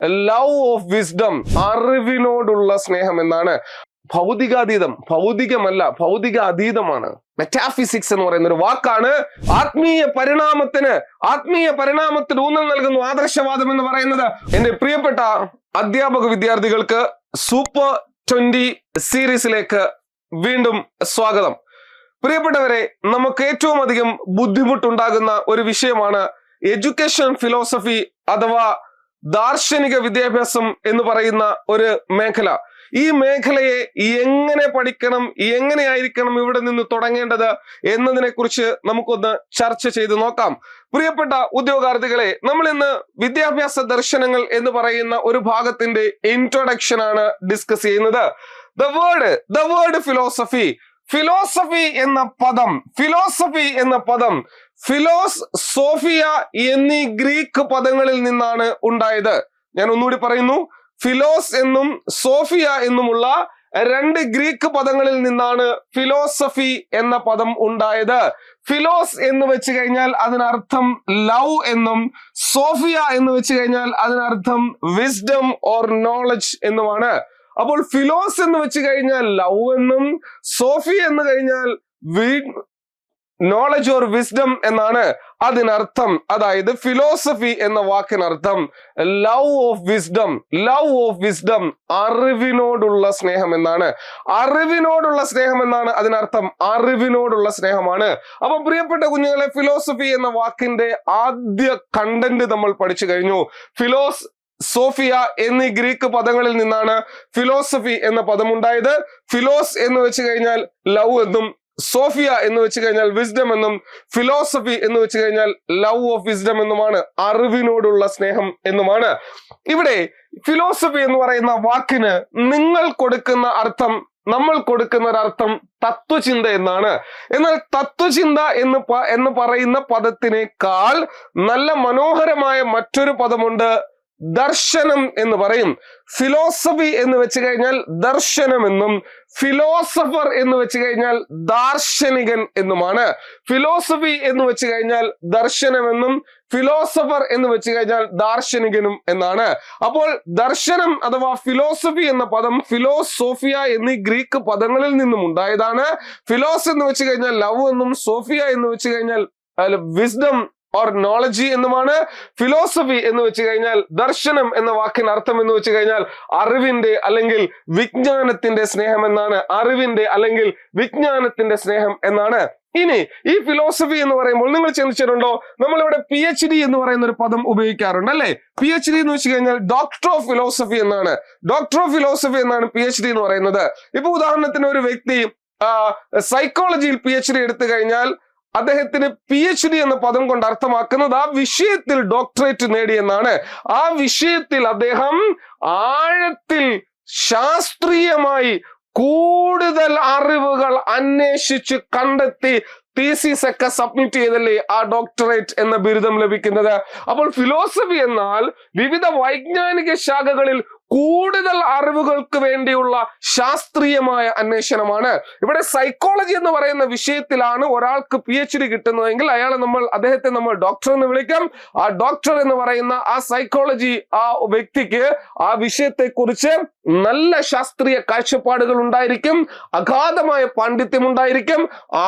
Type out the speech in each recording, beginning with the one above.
Love of wisdom, അറിവിനോടുള്ള സ്നേഹം എന്നാണ്. ഭൗതികാതീതം, ഭൗതികമല്ല, ഭൗതിക അതീതമാണ്. മെറ്റാഫിസിക്സ് എന്ന് പറയുന്ന ഒരു വാക്കാണ്. ആത്മീയ പരിണാമത്തിന് ഊന്നൽ നൽകുന്നു ആദർശവാദം എന്ന് പറയുന്നത്. എന്റെ പ്രിയപ്പെട്ട അധ്യാപക വിദ്യാർത്ഥികൾക്ക് സൂപ്പർ 20 സീരീസിലേക്ക് വീണ്ടും സ്വാഗതം. പ്രിയപ്പെട്ടവരെ, നമുക്ക് ഏറ്റവും അധികം ബുദ്ധിമുട്ടുണ്ടാകുന്ന ഒരു വിഷയമാണ് എഡ്യൂക്കേഷൻ ഫിലോസഫി അഥവാ ദാർശനിക വിദ്യാഭ്യാസം എന്ന് പറയുന്ന ഒരു മേഖല. ഈ മേഖലയെ എങ്ങനെ പഠിക്കണം, എങ്ങനെയായിരിക്കണം ഇവിടെ നിന്ന് തുടങ്ങേണ്ടത് എന്നതിനെ കുറിച്ച് നമുക്കൊന്ന് ചർച്ച ചെയ്ത് നോക്കാം. പ്രിയപ്പെട്ട ഉദ്യോഗാർത്ഥികളെ, നമ്മൾ ഇന്ന് വിദ്യാഭ്യാസ ദർശനങ്ങൾ എന്ന് പറയുന്ന ഒരു ഭാഗത്തിന്റെ ഇൻട്രൊഡക്ഷൻ ആണ് ഡിസ്കസ് ചെയ്യുന്നത്. ദ വേർഡ് ഫിലോസഫി, ഫിലോസഫി എന്ന പദം ഫിലോസ്, സോഫിയ എന്നീ ഗ്രീക്ക് പദങ്ങളിൽ നിന്നാണ് ഉണ്ടായത്. ഞാൻ ഒന്നുകൂടി പറയുന്നു, ഫിലോസ് എന്നും സോഫിയ എന്നുമുള്ള രണ്ട് ഗ്രീക്ക് പദങ്ങളിൽ നിന്നാണ് ഫിലോസഫി എന്ന പദം ഉണ്ടായത്. ഫിലോസ് എന്ന് വെച്ച് കഴിഞ്ഞാൽ അതിനർത്ഥം ലവ് എന്നും, സോഫിയ എന്ന് വെച്ച് കഴിഞ്ഞാൽ അതിനർത്ഥം വിസ്ഡം ഓർ നോളജ് എന്നുമാണ്. അപ്പോൾ ഫിലോസ് എന്ന് വെച്ച് കഴിഞ്ഞാൽ ലവ് എന്നും, സോഫിയ എന്ന് കഴിഞ്ഞാൽ നോളജ് ഓർ വിസ്ഡം എന്നാണ് അതിനർത്ഥം. അതായത് ഫിലോസഫി എന്ന വാക്കിനർത്ഥം ലവ് ഓഫ് വിസ്ഡം, അറിവിനോടുള്ള സ്നേഹം എന്നാണ്. അതിനർത്ഥം, അറിവിനോടുള്ള സ്നേഹമാണ്. അപ്പൊ പ്രിയപ്പെട്ട കുഞ്ഞുങ്ങളെ, ഫിലോസഫി എന്ന വാക്കിന്റെ ആദ്യ കണ്ടന്റ് നമ്മൾ പഠിച്ചു കഴിഞ്ഞു. ഫിലോസ്, സോഫിയ എന്നീ ഗ്രീക്ക് പദങ്ങളിൽ നിന്നാണ് ഫിലോസഫി എന്ന പദം ഉണ്ടായത്. ഫിലോസ് എന്ന് വെച്ച് കഴിഞ്ഞാൽ ലവ് എന്നും, സോഫിയ എന്ന് വെച്ച് കഴിഞ്ഞാൽ വിസ്ഡം എന്നും, ഫിലോസഫി എന്ന് വെച്ച് കഴിഞ്ഞാൽ ലവ് ഓഫ് വിസ്ഡം എന്നുമാണ്, അറിവിനോടുള്ള സ്നേഹം എന്നുമാണ്. ഇവിടെ ഫിലോസഫി എന്ന് പറയുന്ന വാക്കിന് നമ്മൾ കൊടുക്കുന്ന ഒരർത്ഥം തത്വചിന്ത എന്നാണ്. എന്നാൽ തത്വചിന്ത എന്ന് പറയുന്ന പദത്തിനേക്കാൾ നല്ല മനോഹരമായ മറ്റൊരു പദമുണ്ട്, ദർശനം എന്ന് പറയും. ഫിലോസഫി എന്ന് വെച്ച് കഴിഞ്ഞാൽ ദർശനമെന്നും, ഫിലോസഫർ എന്ന് വെച്ച് കഴിഞ്ഞാൽ ദാർശനികൻ എന്നുമാണ്. ഫിലോസഫി എന്ന് വെച്ച് കഴിഞ്ഞാൽ ദർശനമെന്നും, ഫിലോസഫർ എന്ന് വെച്ച് കഴിഞ്ഞാൽ ദാർശനികനും എന്നാണ്. അപ്പോൾ ദർശനം അഥവാ ഫിലോസഫി എന്ന പദം ഫിലോസോഫിയ എന്നീ ഗ്രീക്ക് പദങ്ങളിൽ നിന്നും ഉണ്ടായതാണ്. ഫിലോസ് എന്ന് വെച്ച് കഴിഞ്ഞാൽ ലവ് എന്നും, സോഫിയ എന്ന് വെച്ച് കഴിഞ്ഞാൽ വിസ്ഡം ഓർ നോളജി എന്നുമാണ്. ഫിലോസഫി എന്ന് വെച്ച് കഴിഞ്ഞാൽ ദർശനം എന്ന വാക്കിന് അർത്ഥം എന്ന് വെച്ച് കഴിഞ്ഞാൽ അറിവിന്റെ അല്ലെങ്കിൽ വിജ്ഞാനത്തിന്റെ സ്നേഹം എന്നാണ്. ഇനി ഈ ഫിലോസഫി എന്ന് പറയുമ്പോൾ നിങ്ങൾ ചിന്തിച്ചിട്ടുണ്ടോ, നമ്മളിവിടെ PhD എന്ന് പറയുന്ന ഒരു പദം ഉപയോഗിക്കാറുണ്ട് അല്ലെ? PhD എന്ന് വെച്ച് കഴിഞ്ഞാൽ ഡോക്ടർ ഓഫ് ഫിലോസഫി എന്നാണ്. PhD എന്ന് പറയുന്നത്. ഇപ്പൊ ഉദാഹരണത്തിന് ഒരു വ്യക്തി സൈക്കോളജിയിൽ PhD എടുത്തു കഴിഞ്ഞാൽ അദ്ദേഹത്തിന് PhD എന്ന പദം കൊണ്ട് അർത്ഥമാക്കുന്നത് ആ വിഷയത്തിൽ ഡോക്ടറേറ്റ് നേടിയെന്നാണ്. ആ വിഷയത്തിൽ അദ്ദേഹം ആഴത്തിൽ ശാസ്ത്രീയമായി കൂടുതൽ അറിവുകൾ അന്വേഷിച്ച് കണ്ടെത്തി തീസിസ് ഒക്കെ സബ്മിറ്റ് ചെയ്തല്ലേ ആ ഡോക്ടറേറ്റ് എന്ന ബിരുദം ലഭിക്കുന്നത്. അപ്പോൾ ഫിലോസഫി എന്നാൽ വിവിധ വൈജ്ഞാനിക ശാഖകളിൽ കൂടുതൽ അറിവുകൾക്ക് വേണ്ടിയുള്ള ശാസ്ത്രീയമായ അന്വേഷണമാണ്. ഇവിടെ സൈക്കോളജി എന്ന് പറയുന്ന വിഷയത്തിലാണ് ഒരാൾക്ക് PhD കിട്ടുന്നതെങ്കിൽ അദ്ദേഹത്തെ നമ്മൾ ഡോക്ടർ എന്ന് വിളിക്കാം. ആ ഡോക്ടർ എന്ന് പറയുന്ന ആ സൈക്കോളജി ആ വ്യക്തിക്ക് ആ വിഷയത്തെ കുറിച്ച് നല്ല ശാസ്ത്രീയ കാഴ്ചപ്പാടുകൾ ഉണ്ടായിരിക്കും, അഗാധമായ പാണ്ഡിത്യം ഉണ്ടായിരിക്കും,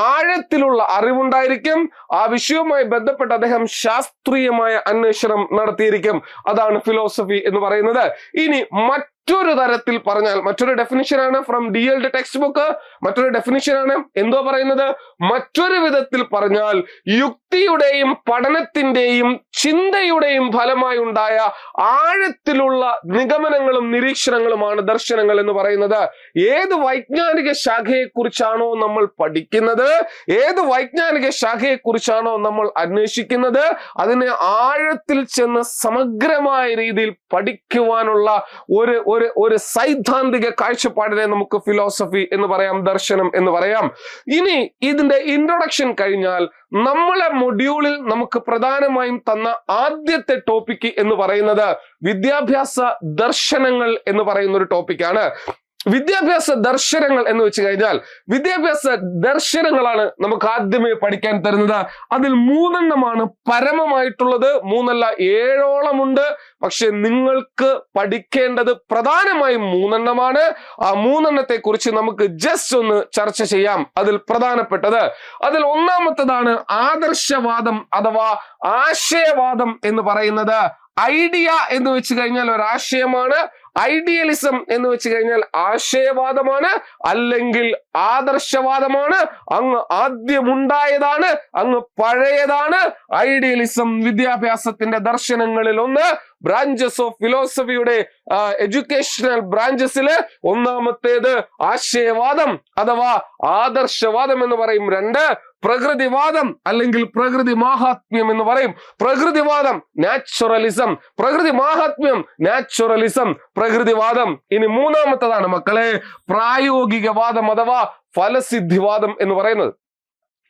ആഴത്തിലുള്ള അറിവുണ്ടായിരിക്കും. ആ വിഷയവുമായി ബന്ധപ്പെട്ട് അദ്ദേഹം ശാസ്ത്രീയമായ അന്വേഷണം നടത്തിയിരിക്കും. അതാണ് ഫിലോസഫി എന്ന് പറയുന്നത്. ഇനി മറ്റൊരു തരത്തിൽ പറഞ്ഞാൽ, മറ്റൊരു ഡെഫിനിഷനാണ് ഫ്രം DLD ടെക്സ്റ്റ് ബുക്ക്, മറ്റൊരു ഡെഫിനിഷനാണ്. എന്തോ പറയുന്നത്, മറ്റൊരു വിധത്തിൽ പറഞ്ഞാൽ യുക്തിയുടെയും പഠനത്തിന്റെയും ചിന്തയുടെയും ഫലമായി ഉണ്ടായ ആഴത്തിലുള്ള നിഗമനങ്ങളും നിരീക്ഷണങ്ങളുമാണ് ദർശനങ്ങൾ എന്ന് പറയുന്നത്. ഏത് വൈജ്ഞാനിക ശാഖയെ കുറിച്ചാണോ നമ്മൾ പഠിക്കുന്നത്, ഏത് വൈജ്ഞാനിക ശാഖയെ കുറിച്ചാണോ നമ്മൾ അന്വേഷിക്കുന്നത്, അതിനെ ആഴത്തിൽ ചെന്ന് സമഗ്രമായ രീതിയിൽ പഠിക്കുവാനുള്ള ഒരു സൈദ്ധാന്തിക കാഴ്ചപ്പാടിനെ നമുക്ക് ഫിലോസഫി എന്ന് പറയാം, ദർശനം എന്ന് പറയാം. ഇനി ഇതിന്റെ ഇൻട്രൊഡക്ഷൻ കഴിഞ്ഞാൽ നമ്മളെ മൊഡ്യൂളിൽ നമുക്ക് പ്രധാനമായും തന്ന ആദ്യത്തെ ടോപ്പിക് എന്ന് പറയുന്നത് വിദ്യാഭ്യാസ ദർശനങ്ങൾ എന്ന് പറയുന്ന ഒരു ടോപ്പിക്കാണ്. വിദ്യാഭ്യാസ ദർശനങ്ങൾ എന്ന് വെച്ച് കഴിഞ്ഞാൽ വിദ്യാഭ്യാസ ദർശനങ്ങളാണ് നമുക്ക് ആദ്യമേ പഠിക്കാൻ തരുന്നത്. അതിൽ 3 പരമമായിട്ടുള്ളത്, 3 7 ഉണ്ട്. പക്ഷെ നിങ്ങൾക്ക് പഠിക്കേണ്ടത് പ്രധാനമായും 3 ആ 3 കുറിച്ച് നമുക്ക് ജസ്റ്റ് ഒന്ന് ചർച്ച ചെയ്യാം. അതിൽ പ്രധാനപ്പെട്ടത്, അതിൽ ഒന്നാമത്തേതാണ് ആദർശവാദം അഥവാ ആശയവാദം എന്ന് പറയുന്നത്. ഐഡിയ എന്ന് വെച്ച് കഴിഞ്ഞാൽ ഒരു ആശയമാണ്, ഐഡിയലിസം എന്ന് വെച്ച് കഴിഞ്ഞാൽ ആശയവാദമാണ്, അല്ലെങ്കിൽ ആദർശവാദമാണ്. അങ്ങ് ആദ്യമുണ്ടായതാണ്, അങ്ങ് പഴയതാണ്. ഐഡിയലിസം വിദ്യാഭ്യാസത്തിന്റെ ദർശനങ്ങളിൽ ഒന്ന്. ബ്രാഞ്ചസ് ഓഫ് ഫിലോസഫിയുടെ എഡ്യൂക്കേഷണൽ ബ്രാഞ്ചസില് ഒന്നാമത്തേത് ആശയവാദം അഥവാ ആദർശവാദം എന്ന് പറയും. 2 പ്രകൃതിവാദം അല്ലെങ്കിൽ പ്രകൃതി മാഹാത്മ്യം എന്ന് പറയും. പ്രകൃതിവാദം നാച്ചുറലിസം, പ്രകൃതി മാഹാത്മ്യം നാച്ചുറലിസം, പ്രകൃതിവാദം. ഇനി 3ാമത്തേതാണ് മക്കളെ പ്രായോഗികവാദം അഥവാ ഫലസിദ്ധിവാദം എന്ന് പറയുന്നത്.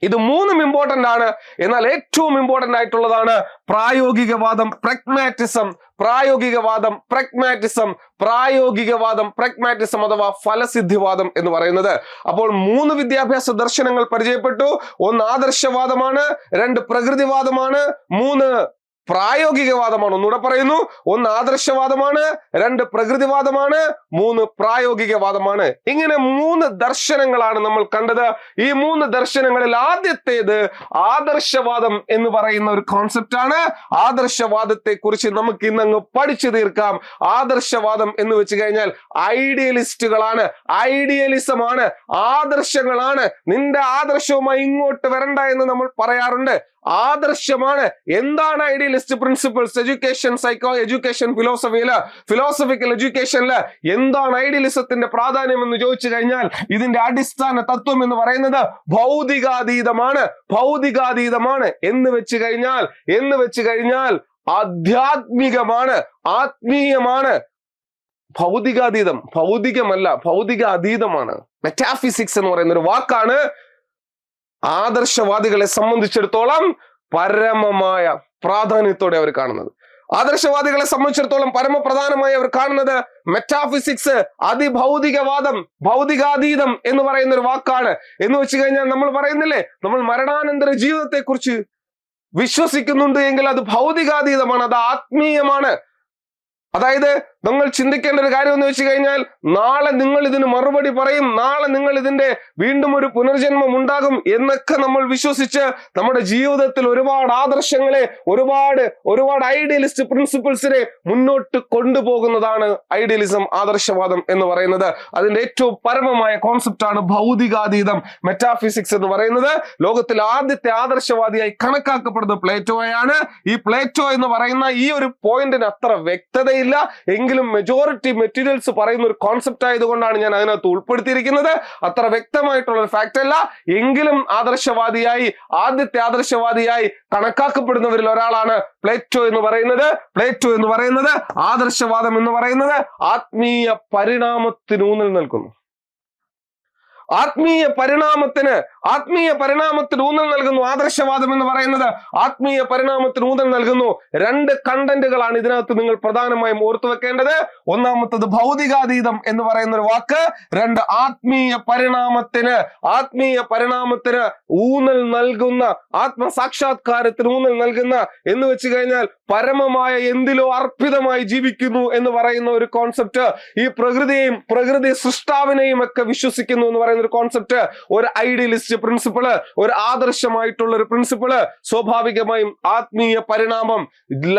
ഇത് 3 ഇമ്പോർട്ടന്റ് ആണ്. എന്നാൽ ഏറ്റവും ഇമ്പോർട്ടന്റ് ആയിട്ടുള്ളതാണ് പ്രായോഗികവാദം, പ്രഗ്മാറ്റിസം. പ്രായോഗികവാദം, പ്രഗ്മാറ്റിസം, പ്രായോഗികവാദം, പ്രഗ്മാറ്റിസം അഥവാ ഫലസിദ്ധിവാദം എന്ന് പറയുന്നത്. അപ്പോൾ 3 വിദ്യാഭ്യാസ ദർശനങ്ങൾ പരിചയപ്പെട്ടു. 1 ആദർശവാദമാണ്, 2 പ്രകൃതിവാദമാണ്, 3 പ്രായോഗികവാദമാണ്. ഒന്നുകൂടെ പറയുന്നു, 1 ആദർശവാദമാണ്, 2 പ്രകൃതിവാദമാണ്, 3 പ്രായോഗികവാദമാണ്. ഇങ്ങനെ 3 ദർശനങ്ങളാണ് നമ്മൾ കണ്ടത്. ഈ 3 ദർശനങ്ങളിൽ ആദ്യത്തേത് ആദർശവാദം എന്ന് പറയുന്ന ഒരു കോൺസെപ്റ്റ് ആണ്. ആദർശവാദത്തെ കുറിച്ച് നമുക്ക് ഇന്നങ്ങ് പഠിച്ചു തീർക്കാം. ആദർശവാദം എന്ന് വെച്ച് കഴിഞ്ഞാൽ ഐഡിയലിസ്റ്റുകളാണ്, ഐഡിയലിസമാണ്, ആദർശങ്ങളാണ്. നിന്റെ ആദർശവുമായി ഇങ്ങോട്ട് വരണ്ട എന്ന് നമ്മൾ പറയാറുണ്ട്. ആദർശമാണ്. എന്താണ് ഐഡിയലിസ്റ്റ് പ്രിൻസിപ്പിൾസ്? എഡ്യൂക്കേഷൻ എഡ്യൂക്കേഷൻ ഫിലോസഫിയില്, ഫിലോസഫിക്കൽ എഡ്യൂക്കേഷനില് എന്താണ് ഐഡിയലിസത്തിന്റെ പ്രാധാന്യം എന്ന് ചോദിച്ചു കഴിഞ്ഞാൽ ഇതിന്റെ അടിസ്ഥാന തത്വം എന്ന് പറയുന്നത് ഭൗതികാതീതമാണ്. ഭൗതികാതീതമാണ് എന്ന് വെച്ച് കഴിഞ്ഞാൽ ആധ്യാത്മികമാണ്, ആത്മീയമാണ്. ഭൗതികാതീതം, ഭൗതികമല്ല, ഭൗതിക അതീതമാണ്. മെറ്റാഫിസിക്സ് എന്ന് പറയുന്ന ഒരു വാക്കാണ് ആദർശവാദികളെ സംബന്ധിച്ചിടത്തോളം പരമമായ പ്രാധാന്യത്തോടെ അവർ കാണുന്നത്. ആദർശവാദികളെ സംബന്ധിച്ചിടത്തോളം പരമപ്രധാനമായി അവർ കാണുന്നത് മെറ്റാഫിസിക്സ്, അതിഭൗതികവാദം, ഭൗതികാതീതം എന്ന് പറയുന്ന ഒരു വാക്കാണ്. എന്ന് വെച്ച് കഴിഞ്ഞാൽ നമ്മൾ പറയുന്നില്ലേ, നമ്മൾ മരണാനന്തര ജീവിതത്തെ കുറിച്ച് വിശ്വസിക്കുന്നുണ്ട് എങ്കിൽ അത് ഭൗതികാതീതമാണ്, അത് ആത്മീയമാണ്. അതായത് നിങ്ങൾ ചിന്തിക്കേണ്ട ഒരു കാര്യം എന്ന് വെച്ച് കഴിഞ്ഞാൽ നാളെ നിങ്ങൾ ഇതിന് മറുപടി പറയും, നാളെ നിങ്ങൾ ഇതിന്റെ വീണ്ടും ഒരു പുനർജന്മം ഉണ്ടാകും എന്നൊക്കെ നമ്മൾ വിശ്വസിച്ച് നമ്മുടെ ജീവിതത്തിൽ ഒരുപാട് ആദർശങ്ങളെ, ഒരുപാട് ഐഡിയലിസ്റ്റ് പ്രിൻസിപ്പിൾസിനെ മുന്നോട്ട് കൊണ്ടുപോകുന്നതാണ് ഐഡിയലിസം, ആദർശവാദം എന്ന് പറയുന്നത്. അതിന്റെ ഏറ്റവും പരമമായ കോൺസെപ്റ്റ് ആണ് ഭൗതികാതീതം, മെറ്റാഫിസിക്സ് എന്ന് പറയുന്നത്. ലോകത്തിൽ ആദ്യത്തെ ആദർശവാദിയായി കണക്കാക്കപ്പെടുന്നത് പ്ലേറ്റോയാണ്. ഈ പ്ലേറ്റോ എന്ന് പറയുന്ന ഈ ഒരു പോയിന്റിന് അത്ര വ്യക്തതയില്ല, എങ്കിലും മെജോറിറ്റി മെറ്റീരിയൽസ് പറയുന്ന ഒരു കോൺസെപ്റ്റ് ആയതുകൊണ്ടാണ് ഞാൻ അതിനകത്ത് ഉൾപ്പെടുത്തിയിരിക്കുന്നത്. അത്ര വ്യക്തമായിട്ടുള്ള ഒരു ഫാക്ട് അല്ല, എങ്കിലും ആദ്യത്തെ ആദർശവാദിയായി കണക്കാക്കപ്പെടുന്നവരിൽ ഒരാളാണ് പ്ലേറ്റോ എന്ന് പറയുന്നത്. ആദർശവാദം എന്ന് പറയുന്നത് ആത്മീയ പരിണാമത്തിന് ഊന്നൽ നൽകുന്നു. ആത്മീയ പരിണാമത്തിന് ഊന്നൽ നൽകുന്നു. ആദർശവാദം എന്ന് പറയുന്നത് ആത്മീയ പരിണാമത്തിന് ഊന്നൽ നൽകുന്നു. 2 കണ്ടന്റുകളാണ് ഇതിനകത്ത് നിങ്ങൾ പ്രധാനമായും ഓർത്തു വെക്കേണ്ടത്. ഒന്നാമത്തത് ഭൗതികാതീതം എന്ന് പറയുന്ന ഒരു വാക്ക്, 2 ആത്മീയ പരിണാമത്തിന് ഊന്നൽ നൽകുന്ന, ആത്മസാക്ഷാത്കാരത്തിന് ഊന്നൽ നൽകുന്ന, എന്ന് വെച്ച് കഴിഞ്ഞാൽ പരമമായ എന്തിലോ അർപ്പിതമായി ജീവിക്കുന്നു എന്ന് പറയുന്ന ഒരു കോൺസെപ്റ്റ്. ഈ പ്രകൃതിയെയും പ്രകൃതി സൃഷ്ടാവിനെയും ഒക്കെ വിശ്വസിക്കുന്നു എന്ന് പറയുന്ന ഒരു കോൺസെപ്റ്റ്, ഒരു ഐഡിയലിസ്റ്റ് പ്രിൻസിപ്പിള്, ഒരു ആദർശമായിട്ടുള്ള ഒരു പ്രിൻസിപ്പിള്. സ്വാഭാവികമായും ആത്മീയ പരിണാമം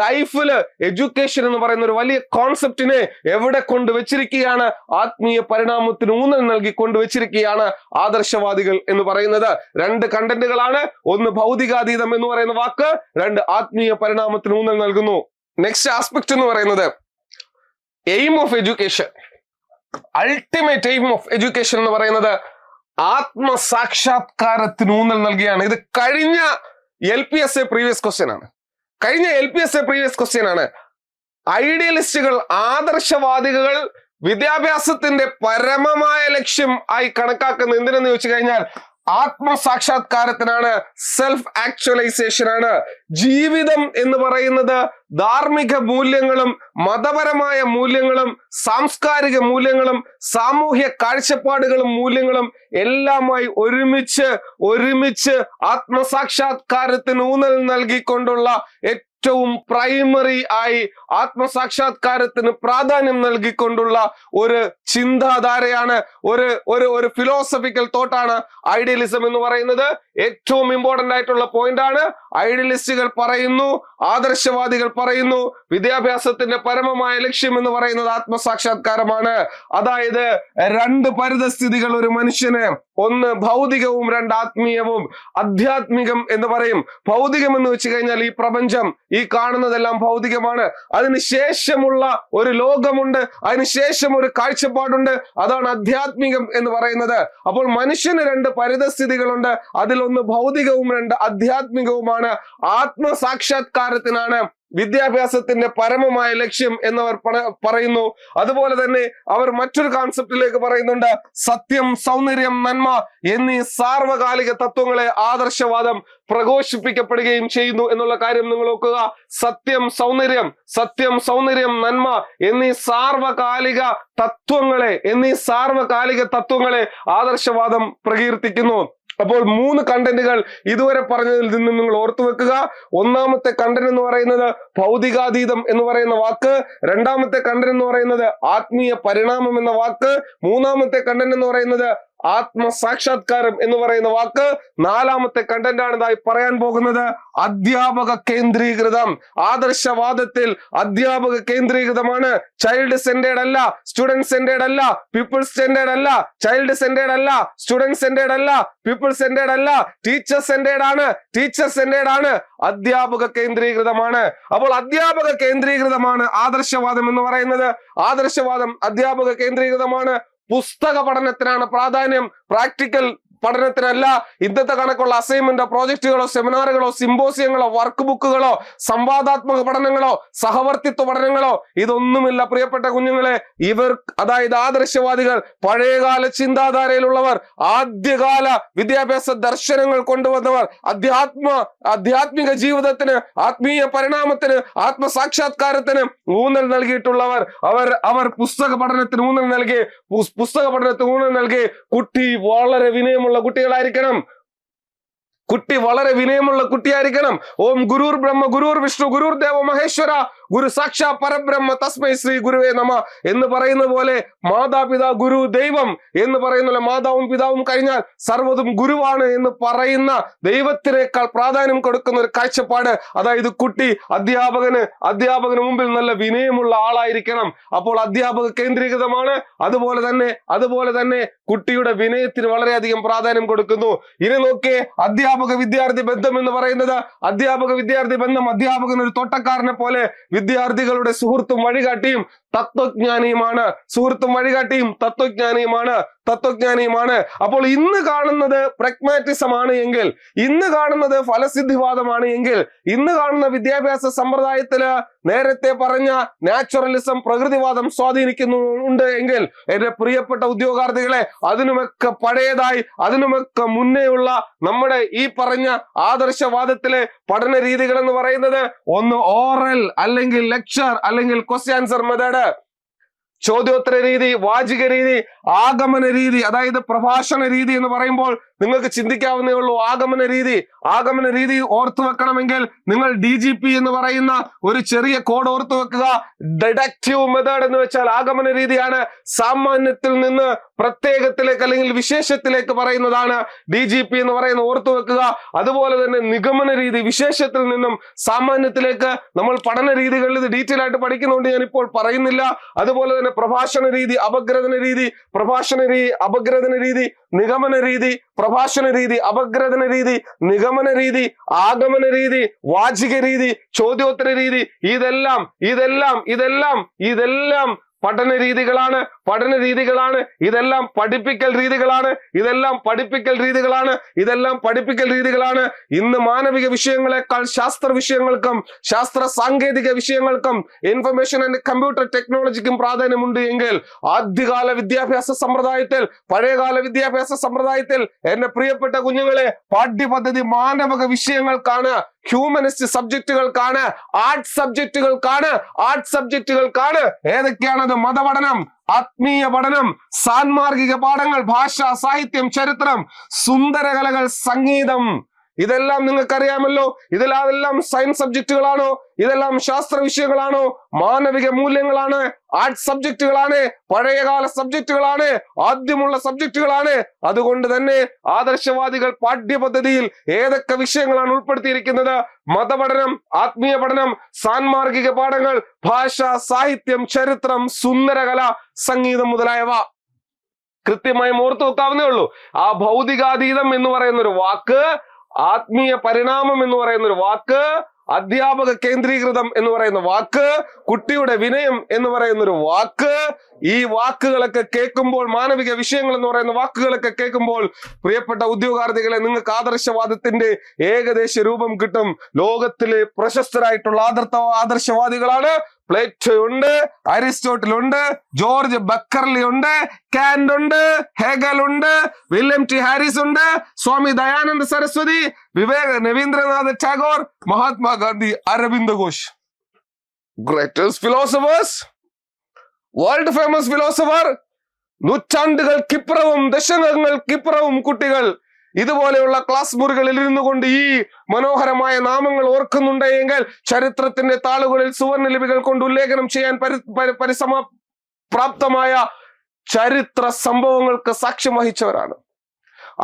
ലൈഫില് എഡ്യൂക്കേഷൻ എന്ന് പറയുന്ന ഒരു വലിയ കോൺസെപ്റ്റിനെ എവിടെ കൊണ്ടുവച്ചിരിക്കുകയാണ്? ആത്മീയ പരിണാമത്തിന് ഊന്നൽ നൽകി കൊണ്ടുവച്ചിരിക്കുകയാണ് ആദർശവാദികൾ എന്ന് പറയുന്നത്. 2 കണ്ടന്റുകളാണ്, 1 ഭൗതികാതീതം എന്ന് പറയുന്ന വാക്ക്, 2 ആത്മീയ പരിണാമത്തിന് ഊന്നൽ നൽകുന്നു. നെക്സ്റ്റ് ആസ്പെക്ട് എന്ന് പറയുന്നത് aim of education, ultimate aim of education എന്ന് പറയുന്നത് ആത്മസാക്ഷാത്കാരത്തിന് ഊന്നൽ നൽകിയാണ്. ഇത് കഴിഞ്ഞ LPSA പ്രീവിയസ് ക്വസ്റ്റ്യൻ ആണ്. ഐഡിയലിസ്റ്റുകൾ, ആദർശവാദികൾ വിദ്യാഭ്യാസത്തിന്റെ പരമമായ ലക്ഷ്യം ആയി കണക്കാക്കുന്ന എന്തിനെന്ന് ചോദിച്ചു കഴിഞ്ഞാൽ ആത്മസാക്ഷാത്കാരത്തിനാണ്, സെൽഫ് ആക്ച്വലൈസേഷൻ ആണ്. ജീവിതം എന്ന് പറയുന്നത് ധാർമ്മിക മൂല്യങ്ങളും മതപരമായ മൂല്യങ്ങളും സാംസ്കാരിക മൂല്യങ്ങളും സാമൂഹ്യ കാഴ്ചപ്പാടുകളും മൂല്യങ്ങളും എല്ലാമായി ഒരുമിച്ച് ആത്മസാക്ഷാത്കാരത്തിന് ഊന്നൽ നൽകിക്കൊണ്ടുള്ള ഏറ്റവും പ്രൈമറി ആയി ആത്മസാക്ഷാത്കാരത്തിന് പ്രാധാന്യം നൽകിക്കൊണ്ടുള്ള ഒരു ചിന്താധാരയാണ്, ഒരു ഫിലോസഫിക്കൽ തോട്ടാണ് ഐഡിയലിസം എന്ന് പറയുന്നത്. ഏറ്റവും ഇമ്പോർട്ടന്റ് ആയിട്ടുള്ള പോയിന്റ് ആണ്. ഐഡിയലിസ്റ്റുകൾ പറയുന്നു, ആദർശവാദികൾ പറയുന്നു, വിദ്യാഭ്യാസത്തിന്റെ പരമമായ ലക്ഷ്യം എന്ന് പറയുന്നത് ആത്മസാക്ഷാത്കാരമാണ്. അതായത് രണ്ട് പരിതസ്ഥിതികൾ ഒരു മനുഷ്യന്, ഒന്ന് ഭൗതികവും രണ്ട് ആത്മീയവും. ആധ്യാത്മികം എന്ന് പറയും. ഭൗതികം എന്ന് വെച്ച് കഴിഞ്ഞാൽ ഈ പ്രപഞ്ചം, ഈ കാണുന്നതെല്ലാം ഭൗതികമാണ്. അതിനുശേഷമുള്ള ഒരു ലോകമുണ്ട്, അതിനുശേഷം ഒരു കാഴ്ചപ്പാടുണ്ട്. അതാണ് ആധ്യാത്മികം എന്ന് പറയുന്നത്. അപ്പോൾ മനുഷ്യന് രണ്ട് പരിതസ്ഥിതികളുണ്ട്. അതിലൊന്ന് ഭൗതികവും രണ്ട് ആധ്യാത്മികവുമാണ്. ആത്മസാക്ഷാത്കാരത്തിനാണ് വിദ്യാഭ്യാസത്തിന്റെ പരമമായ ലക്ഷ്യം എന്നവർ പറയുന്നു. അതുപോലെ തന്നെ അവർ മറ്റൊരു കോൺസെപ്റ്റിലേക്ക് പറയുന്നുണ്ട്. സത്യം, സൗന്ദര്യം, നന്മ എന്നീ സാർവകാലിക തത്വങ്ങളെ ആദർശവാദം പ്രഘോഷിപ്പിക്കപ്പെടുകയും ചെയ്യുന്നു എന്നുള്ള കാര്യം നിങ്ങൾ നോക്കുക. സത്യം, സൗന്ദര്യം, നന്മ എന്നീ സാർവകാലിക തത്വങ്ങളെ ആദർശവാദം പ്രകീർത്തിക്കുന്നു. അപ്പോൾ 3 കണ്ടന്റുകൾ ഇതുവരെ പറഞ്ഞതിൽ നിന്ന് നിങ്ങൾ ഓർത്തു വെക്കുക. ഒന്നാമത്തെ കണ്ടന്റ് എന്ന് പറയുന്നത് ഭൗതികാതീതം എന്ന് പറയുന്ന വാക്ക്, രണ്ടാമത്തെ കണ്ടന്റ് എന്ന് പറയുന്നത് ആത്മീയ പരിണാമം എന്ന വാക്ക്, മൂന്നാമത്തെ കണ്ടന്റ് എന്ന് പറയുന്നത് ആത്മസാക്ഷാത്കാരം എന്ന് പറയുന്ന വാക്ക്, നാലാമത്തെ കണ്ടന്റ് ആണ് ഇതായി പറയാൻ പോകുന്നത് അധ്യാപക കേന്ദ്രീകൃതം. ആദർശവാദത്തിൽ അധ്യാപക കേന്ദ്രീകൃതമാണ്. ചൈൽഡ് സെന്റേർഡ് അല്ല, സ്റ്റുഡന്റ് സെന്റേർഡ് അല്ല, പീപ്പിൾ സെന്റേർഡ് അല്ല. ചൈൽഡ് സെന്റേർഡ് അല്ല, സ്റ്റുഡന്റ് സെന്റേർഡ് അല്ല, പീപ്പിൾ സെന്റേർഡ് അല്ല, ടീച്ചർ സെന്റേർഡ് ആണ്. അധ്യാപക കേന്ദ്രീകൃതമാണ്. അപ്പോൾ അധ്യാപക കേന്ദ്രീകൃതമാണ് ആദർശവാദം എന്ന് പറയുന്നത്. ആദർശവാദം അധ്യാപക കേന്ദ്രീകൃതമാണ്. പുസ്തക പഠനത്തിനാണ് പ്രാധാന്യം, പ്രാക്ടിക്കൽ പഠനത്തിനല്ല. ഇന്നത്തെ കണക്കുള്ള അസൈൻമെന്റോ പ്രോജക്റ്റുകളോ സെമിനാറുകളോ സിമ്പോസിയങ്ങളോ വർക്ക് ബുക്കുകളോ സംവാദാത്മക പഠനങ്ങളോ സഹവർത്തിത്വ പഠനങ്ങളോ ഇതൊന്നുമില്ല പ്രിയപ്പെട്ട കുഞ്ഞുങ്ങളെ. അതായത് ആദർശവാദികൾ, പഴയകാല ചിന്താധാരയിലുള്ളവർ, ആദ്യകാല വിദ്യാഭ്യാസ ദർശനങ്ങൾ കൊണ്ടുവന്നവർ, ആധ്യാത്മിക ജീവിതത്തിന്, ആത്മീയ പരിണാമത്തിന്, ആത്മസാക്ഷാത്കാരത്തിന് ഊന്നൽ നൽകിയിട്ടുള്ളവർ. അവർ പുസ്തക പഠനത്തിന് ഊന്നൽ നൽകി കുട്ടി വളരെ വിനയമുള്ള കുട്ടികളായിരിക്കണം. വളരെ വിനയമുള്ള കുട്ടിയായിരിക്കണം. ഓം ഗുരുർ ബ്രഹ്മ ഗുരുർ വിഷ്ണു ഗുരുർ ദേവ മഹേശ്വര ഗുരു സാക്ഷാ പരബ്രഹ്മ തസ്മൈ ശ്രീ ഗുരുവേ നമ എന്ന് പറയുന്ന പോലെ മാതാപിതാ ഗുരു ദൈവം എന്ന് പറയുന്ന മാതാവും പിതാവും കഴിഞ്ഞാൽ സർവ്വതും ഗുരുവാണ് എന്ന് പറയുന്ന ദൈവത്തിനേക്കാൾ പ്രാധാന്യം കൊടുക്കുന്ന ഒരു കാഴ്ചപ്പാട്. അതായത് കുട്ടി അധ്യാപകന് മുമ്പിൽ നല്ല വിനയമുള്ള ആളായിരിക്കണം. അപ്പോൾ അധ്യാപക കേന്ദ്രീകൃതമാണ്. അതുപോലെ തന്നെ കുട്ടിയുടെ വിനയത്തിന് വളരെയധികം പ്രാധാന്യം കൊടുക്കുന്നു. ഇനി നോക്കിയേ, അധ്യാപക വിദ്യാർത്ഥി ബന്ധം എന്ന് പറയുന്നത്, അധ്യാപക വിദ്യാർത്ഥി ബന്ധം അധ്യാപകൻ ഒരു തോട്ടക്കാരനെ പോലെ വിദ്യാർത്ഥികളുടെ സുഹൃത്തും വഴികാട്ടിയും തത്വജ്ഞാനിയുമാണ്. അപ്പോൾ ഇന്ന് കാണുന്നത് പ്രഗ്മാറ്റിസം ആണ് എങ്കിൽ, ഇന്ന് കാണുന്നത് ഫലസിദ്ധിവാദമാണ് എങ്കിൽ, ഇന്ന് കാണുന്ന വിദ്യാഭ്യാസ സമ്പ്രദായത്തില് നേരത്തെ പറഞ്ഞ നാച്ചുറലിസം പ്രകൃതിവാദം സ്വാധീനിക്കുന്നുണ്ട് എങ്കിൽ എന്റെ പ്രിയപ്പെട്ട ഉദ്യോഗാർത്ഥികളെ, അതിനുമൊക്കെ പഴയതായി, അതിനുമൊക്കെ മുന്നേയുള്ള നമ്മുടെ ഈ പറഞ്ഞ ആദർശവാദത്തിലെ പഠന രീതികൾ എന്ന് പറയുന്നത് ഒന്ന് ഓറൽ അല്ലെങ്കിൽ ലെക്ചർ അല്ലെങ്കിൽ ക്വസ്റ്റ്യൻ ആൻസർ മെത്തേഡ്, ചോദ്യോത്തര രീതി, വാചിക രീതി, ആഗമന രീതി. അതായത് പ്രഭാഷണ രീതി എന്ന് പറയുമ്പോൾ നിങ്ങൾക്ക് ചിന്തിക്കാവുന്നേ ഉള്ളൂ. ആഗമന രീതി ഓർത്തു വെക്കണമെങ്കിൽ നിങ്ങൾ DGP എന്ന് പറയുന്ന ഒരു ചെറിയ കോഡ് ഓർത്തു വെക്കുക. ഡിഡക്റ്റീവ് മെത്തേഡ് എന്ന് വെച്ചാൽ ആഗമന രീതിയാണ്. സാമാന്യത്തിൽ നിന്ന് പ്രത്യേകത്തിലേക്ക് അല്ലെങ്കിൽ വിശേഷത്തിലേക്ക് പറയുന്നതാണ് DGP എന്ന് പറയുന്നത്, ഓർത്തു വെക്കുക. അതുപോലെ തന്നെ നിഗമന രീതി, വിശേഷത്തിൽ നിന്നും സാമാന്യത്തിലേക്ക്. നമ്മൾ പഠന രീതികളിൽ ഇത് ഡീറ്റെയിൽ ആയിട്ട് പഠിക്കുന്നതുകൊണ്ട് ഞാൻ ഇപ്പോൾ പറയുന്നില്ല. അതുപോലെ തന്നെ പ്രഭാഷണ രീതി, അപഗ്രഥന രീതി, അപഗ്രഥന രീതി, നിഗമന രീതി, പ്രഭാഷണ രീതി, അപഗ്രഥന രീതി, നിഗമന രീതി, ആഗമന രീതി, വാചിക രീതി, ചോദ്യോത്തര രീതി, ഇതെല്ലാം പഠന രീതികളാണ്, ഇതെല്ലാം പഠിപ്പിക്കൽ രീതികളാണ്. ഇന്ന് മാനവിക വിഷയങ്ങളെക്കാൾ ശാസ്ത്ര വിഷയങ്ങൾക്കും ശാസ്ത്ര സാങ്കേതിക വിഷയങ്ങൾക്കും ഇൻഫർമേഷൻ ആൻഡ് കമ്പ്യൂട്ടർ ടെക്നോളജിക്കും പ്രാധാന്യമുണ്ട് എങ്കിൽ ആദ്യകാല വിദ്യാഭ്യാസ സമ്പ്രദായത്തിൽ, പഴയകാല വിദ്യാഭ്യാസ സമ്പ്രദായത്തിൽ എന്റെ പ്രിയപ്പെട്ട കുഞ്ഞുങ്ങളെ, പാഠ്യപദ്ധതി മാനവിക വിഷയങ്ങൾക്കാണ്, ഹ്യൂമനിസ്റ്റ് സബ്ജക്റ്റുകൾക്കാണ്, ആർട്സ് സബ്ജക്റ്റുകൾക്കാണ്. ഏതൊക്കെയാണത്? മതപഠനം, ആത്മീയ പഠനം, സാൻമാർഗിക പാഠങ്ങൾ, ഭാഷ, സാഹിത്യം, ചരിത്രം, സുന്ദരകലകൾ, സംഗീതം. ഇതെല്ലാം നിങ്ങൾക്കറിയാമല്ലോ. ഇതെല്ലാം സയൻസ് സബ്ജക്റ്റുകളാണോ? ഇതെല്ലാം ശാസ്ത്ര വിഷയങ്ങളാണോ? മാനവിക മൂല്യങ്ങളാണ്, ആർട്സ് സബ്ജക്റ്റുകളാണ്, പഴയകാല സബ്ജക്റ്റുകളാണ്, ആദ്യമുള്ള സബ്ജക്റ്റുകളാണ്. അതുകൊണ്ട് തന്നെ ആദർശവാദികൾ പാഠ്യപദ്ധതിയിൽ ഏതൊക്കെ വിഷയങ്ങളാണ് ഉൾപ്പെടുത്തിയിരിക്കുന്നത്? മതപഠനം, ആത്മീയ പഠനം, സാൻമാർഗിക പാഠങ്ങൾ, ഭാഷ, സാഹിത്യം, ചരിത്രം, സുന്ദരകല, സംഗീതം മുതലായവ. കൃത്യമായും ഓർത്തു വെക്കാവുന്നേ ഉള്ളൂ. ആ ഭൗതികാതീതം എന്ന് പറയുന്ന ഒരു വാക്ക്, ആത്മീയ പരിണാമം എന്ന് പറയുന്ന ഒരു വാക്ക്, അധ്യാപക കേന്ദ്രീകൃതം എന്ന് പറയുന്ന വാക്ക്, കുട്ടിയുടെ വിനയം എന്ന് പറയുന്ന ഒരു വാക്ക്, ഈ വാക്കുകളൊക്കെ കേൾക്കുമ്പോൾ, മാനവിക വിഷയങ്ങൾ എന്ന് പറയുന്ന വാക്കുകളൊക്കെ കേൾക്കുമ്പോൾ, പ്രിയപ്പെട്ട ഉദ്യോഗാർത്ഥികളെ, നിങ്ങൾക്ക് ആദർശവാദത്തിന്റെ ഏകദേശ രൂപം കിട്ടും. ലോകത്തിലെ പ്രശസ്തരായിട്ടുള്ള ആദർശവാദികളാണ്. പ്ലേറ്റോ ഉണ്ട്, അരിസ്റ്റോട്ടിൽ ഉണ്ട്, ജോർജ് ബക്കർലി ഉണ്ട്, കാന്റ് ഉണ്ട്, ഹെഗൽ ഉണ്ട്, വില്യം ടി ഹാരിസ് ഉണ്ട്, Swami Dayananda Saraswati, Rabindranath Tagore, Mahatma Gandhi, Aurobindo Ghosh. Greatest philosophers, world famous philosopher. നൂറ്റാണ്ടുകൾക്കിപ്പുറവും ദശകങ്ങൾക്കിപ്പുറവും കുട്ടികൾ ഇതുപോലെയുള്ള ക്ലാസ് മുറികളിൽ ഇരുന്നു കൊണ്ട് ഈ മനോഹരമായ നാമങ്ങൾ ഓർക്കുന്നുണ്ടെങ്കിൽ ചരിത്രത്തിന്റെ താളുകളിൽ സുവർണ ലിപികൾ കൊണ്ട് ഉല്ലേഖനം ചെയ്യാൻ പ്രാപ്തമായ ചരിത്ര സംഭവങ്ങൾക്ക് സാക്ഷ്യം വഹിച്ചവരാണ്.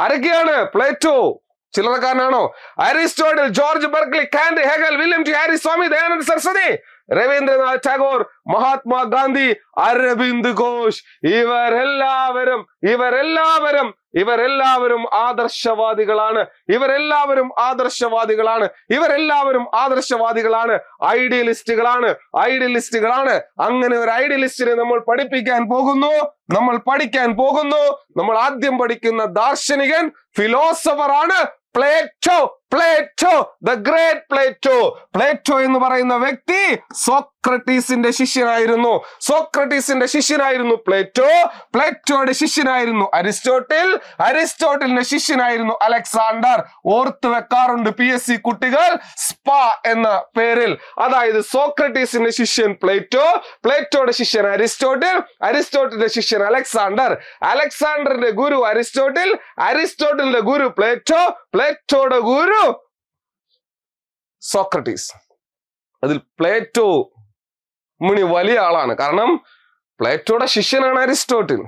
ആരൊക്കെയാണ്? പ്ലേറ്റോ ചില്ലറക്കാരനാണോ? Aristotle, George Berkeley, Kant, Hegel, William T Harris, Swami Dayananda Saraswati, Rabindranath Tagore, Mahatma Gandhi, Aurobindo Ghosh. ഇവരെല്ലാവരും ആദർശവാദികളാണ്. ഐഡിയലിസ്റ്റുകളാണ്. അങ്ങനെ ഒരു ഐഡിയലിസ്റ്റിനെ നമ്മൾ പഠിക്കാൻ പോകുന്നു. നമ്മൾ ആദ്യം പഠിക്കുന്ന ദാർശനികൻ, ഫിലോസഫർ ആണ് പ്ലേറ്റോ, ദ ഗ്രേറ്റ് പ്ലേറ്റോ എന്ന് പറയുന്ന വ്യക്തി സോക്രട്ടീസിന്റെ ശിഷ്യനായിരുന്നു പ്ലേറ്റോയുടെ ശിഷ്യനായിരുന്നു അരിസ്റ്റോട്ടിലിന്റെ ശിഷ്യനായിരുന്നു അലക്സാണ്ടർ. ഓർത്തു വെക്കാറുണ്ട് PSC കുട്ടികൾ സ്പാ എന്ന പേരിൽ. അതായത് സോക്രട്ടീസിന്റെ ശിഷ്യൻ പ്ലേറ്റോയുടെ ശിഷ്യൻ അരിസ്റ്റോട്ടിലിന്റെ ശിഷ്യൻ അലക്സാണ്ടറിന്റെ ഗുരു അരിസ്റ്റോട്ടിലിന്റെ ഗുരു പ്ലേറ്റോയുടെ ഗുരു സോക്രട്ടീസ്. അതിൽ പ്ലേറ്റോ മുനി വലിയ ആളാണ്. കാരണം പ്ലേറ്റോയുടെ ശിഷ്യനാണ് Aristotle.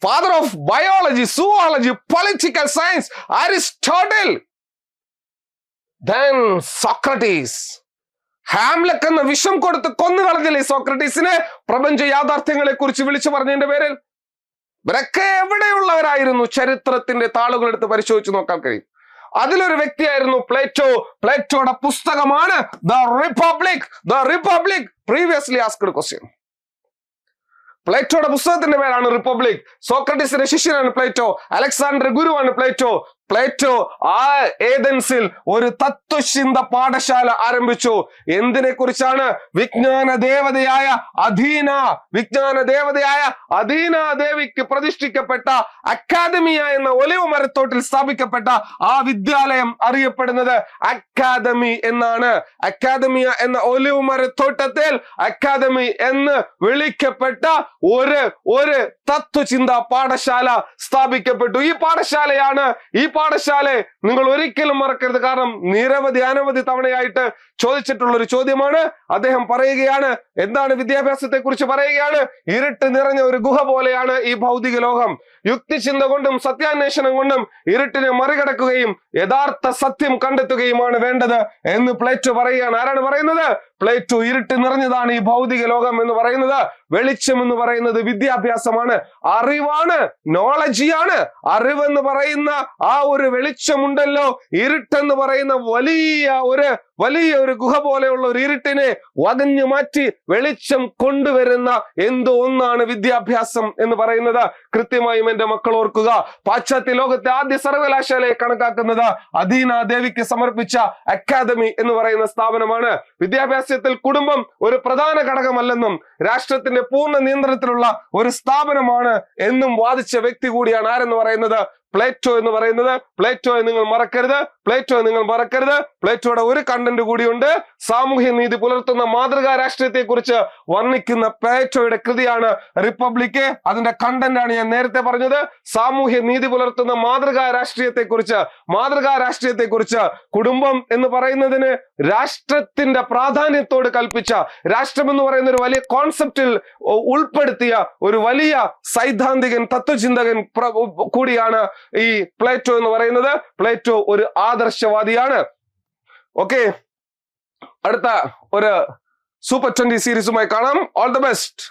Father of biology, zoology, political science Aristotle. then Socrates. Hemlock എന്ന വിഷം കൊടുത്ത് കൊന്നു കളഞ്ഞില്ലേ സോക്രട്ടീസിനെ പ്രപഞ്ച യാഥാർത്ഥ്യങ്ങളെ കുറിച്ച് വിളിച്ചു പറഞ്ഞതിന്റെ പേരിൽ? ഇവരൊക്കെ എവിടെയുള്ളവരായിരുന്നു? ചരിത്രത്തിന്റെ താളുകൾ എടുത്ത് പരിശോധിച്ച് നോക്കാൻ കഴിയും. അതിലൊരു വ്യക്തിയായിരുന്നു പ്ലേറ്റോയുടെ പുസ്തകമാണ് the Republic. Previously asked question. പ്ലേറ്റോയുടെ പുസ്തകത്തിന്റെ പേരാണ് റിപ്പബ്ലിക്. സോക്രട്ടീസിന്റെ ശിഷ്യനാണ് പ്ലേറ്റോ. അലക്സാണ്ടർ ഗുരുവാണ് പ്ലേറ്റോ ആ ഏതൻസിൽ ഒരു തത്വചിന്ത പാഠശാല ആരംഭിച്ചു. എന്തിനെ കുറിച്ചാണ്? വിജ്ഞാന ദേവതയായ അധീന ദേവിക്ക് പ്രതിഷ്ഠിക്കപ്പെട്ട അക്കാദമിയ എന്ന ഒലിവ് മരത്തോട്ടിൽ സ്ഥാപിക്കപ്പെട്ട ആ വിദ്യാലയം അറിയപ്പെടുന്നത് അക്കാദമി എന്നാണ്. അക്കാദമിയ എന്ന ഒലിവ് മരത്തോട്ടത്തിൽ അക്കാദമി എന്ന് വിളിക്കപ്പെട്ട ഒരു തത്വചിന്ത പാഠശാല സ്ഥാപിക്കപ്പെട്ടു. ഈ പാഠശാല നിങ്ങൾ ഒരിക്കലും മറക്കരുത്. കാരണം അനവധി തവണയായിട്ട് ചോദിച്ചിട്ടുള്ള ഒരു ചോദ്യമാണ്. അദ്ദേഹം പറയുകയാണ്, എന്താണ് വിദ്യാഭ്യാസത്തെ കുറിച്ച് പറയുകയാണ്? ഇരുട്ട് നിറഞ്ഞ ഒരു ഗുഹ പോലെയാണ് ഈ ഭൗതിക ലോകം. യുക്തിചിന്ത കൊണ്ടും സത്യാന്വേഷണം കൊണ്ടും ഇരുട്ടിനെ മറികടക്കുകയും യഥാർത്ഥ സത്യം കണ്ടെത്തുകയുമാണ് വേണ്ടത് എന്ന് പ്ലേറ്റോ പറയുകയാണ്. ആരാണ് പറയുന്നത്? പ്ലേറ്റോ. ഇരുട്ട് നിറഞ്ഞതാണ് ഈ ഭൗതിക ലോകം എന്ന് പറയുന്നത്. വെളിച്ചം എന്ന് പറയുന്നത് വിദ്യാഭ്യാസമാണ്, അറിവാണ്, നോളജിയാണ്. അറിവെന്ന് പറയുന്ന ആ ഒരു വെളിച്ചമുണ്ടല്ലോ, ഇരുട്ടെന്ന് പറയുന്ന വലിയ ഒരു വലിയ ഒരു ഗുഹ പോലെയുള്ള ഒരു ഇരുട്ടിനെ വകഞ്ഞു മാറ്റി വെളിച്ചം കൊണ്ടുവരുന്ന എന്തോ ഒന്നാണ് വിദ്യാഭ്യാസം എന്ന് പറയുന്നത്. കൃത്യമായും എന്റെ മക്കൾ ഓർക്കുക, പാശ്ചാത്യ ലോകത്തെ ആദ്യ സർവകലാശാലയെ കണക്കാക്കുന്നത് അദീന ദേവിക്ക് സമർപ്പിച്ച അക്കാദമി എന്ന് പറയുന്ന സ്ഥാപനമാണ്. വിദ്യാഭ്യാസത്തിൽ കുടുംബം ഒരു പ്രധാന ഘടകമല്ലെന്നും രാഷ്ട്രത്തിന്റെ പൂർണ്ണ നിയന്ത്രണത്തിലുള്ള ഒരു സ്ഥാപനമാണ് എന്നും വാദിച്ച വ്യക്തി കൂടിയാണ് ആരെന്ന് പറയുന്നത്? പ്ലേറ്റോ എന്ന് പറയുന്നത്. പ്ലേറ്റോയെ നിങ്ങൾ മറക്കരുത്. പ്ലേറ്റോയുടെ ഒരു കണ്ടന്റ് കൂടിയുണ്ട്. സാമൂഹ്യ നീതി പുലർത്തുന്ന മാതൃകാ രാഷ്ട്രീയത്തെ കുറിച്ച് വർണ്ണിക്കുന്ന പ്ലേറ്റോയുടെ കൃതിയാണ് റിപ്പബ്ലിക്. അതിന്റെ കണ്ടന്റ് ആണ് ഞാൻ നേരത്തെ പറഞ്ഞത്. സാമൂഹ്യ നീതി പുലർത്തുന്ന മാതൃകാ രാഷ്ട്രീയത്തെ കുറിച്ച് കുടുംബം എന്ന് പറയുന്നതിന് രാഷ്ട്രത്തിന്റെ പ്രാധാന്യത്തോട് കൽപ്പിച്ച, രാഷ്ട്രം എന്ന് പറയുന്ന ഒരു വലിയ കോൺസെപ്റ്റിൽ ഉൾപ്പെടുത്തിയ ഒരു വലിയ സൈദ്ധാന്തികൻ, തത്വചിന്തകൻ കൂടിയാണ് ഈ പ്ലേറ്റോ എന്ന് പറയുന്നത്. പ്ലേറ്റോ ഒരു ആദർശവാദിയാണ്. ഓക്കെ, അടുത്ത ഒരു സൂപ്പർ 20 സീരീസുമായി കാണാം. All the best.